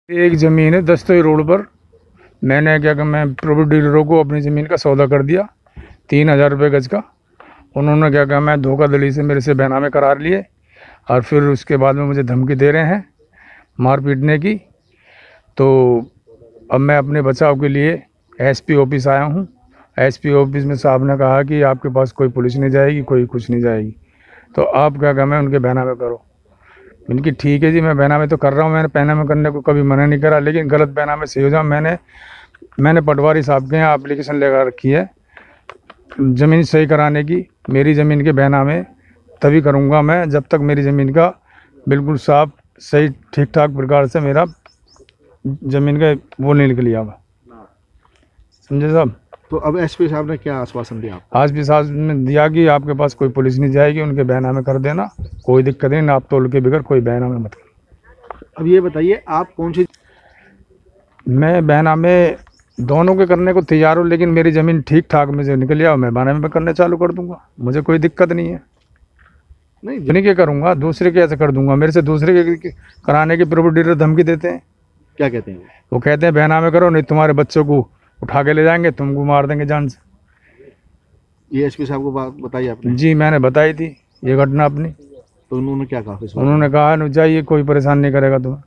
एक ज़मीन है दस्तोई रोड पर। मैंने क्या कि मैं प्रॉपर्टी डीलरों को अपनी ज़मीन का सौदा कर दिया 3,000 रुपये गज का। उन्होंने क्या कहा, मैं धोखाधड़ी से मेरे से बैनामे करार लिए और फिर उसके बाद में मुझे धमकी दे रहे हैं मार पीटने की। तो अब मैं अपने बचाव के लिए एसपी ऑफिस आया हूँ। एसपी ऑफिस में साहब ने कहा कि आपके पास कोई पुलिस नहीं जाएगी, कोई कुछ नहीं जाएगी, तो आप क्या कहा, मैं उनके बैनामे करो। इनकी ठीक है जी, मैं बैनामे तो कर रहा हूँ, मैंने बैनामे करने को कभी मना नहीं करा, लेकिन गलत बैनामे से हो जाए। मैंने पटवारी साहब के यहाँ एप्लीकेशन लगा रखी है ज़मीन सही कराने की। मेरी ज़मीन के बैनामे तभी करूँगा मैं जब तक मेरी ज़मीन का बिल्कुल साफ सही ठीक ठाक प्रकार से मेरा ज़मीन का वो नहीं निकल आवा। समझे साहब? तो अब एसपी साहब ने क्या आश्वासन दिया? आज भी साहब ने दिया कि आपके पास कोई पुलिस नहीं जाएगी, उनके बैनामे कर देना, कोई दिक्कत नहीं, नाप तोल के बगैर कोई बैनामे मत करना। अब ये बताइए आप कौन सी? मैं बैनामे दोनों के करने को तैयार हूँ, लेकिन मेरी ज़मीन ठीक ठाक में से निकल आओ, मैं बैनामे में करने चालू कर दूंगा, मुझे कोई दिक्कत नहीं है। नहीं के करूँगा, दूसरे के ऐसे कर दूंगा। मेरे से दूसरे के कराने के प्रॉपर्टी डीलर धमकी देते हैं। क्या कहते हैं वो कहते हैं बैनामे करो, नहीं तुम्हारे बच्चों को उठा के ले जाएंगे, तुमको मार देंगे जान से। ये एसपी साहब को बात बताई आपने? जी मैंने बताई थी ये घटना अपनी। तो उन्होंने क्या कहा? उन्होंने कहा न जाइए, कोई परेशान नहीं करेगा तुम्हें।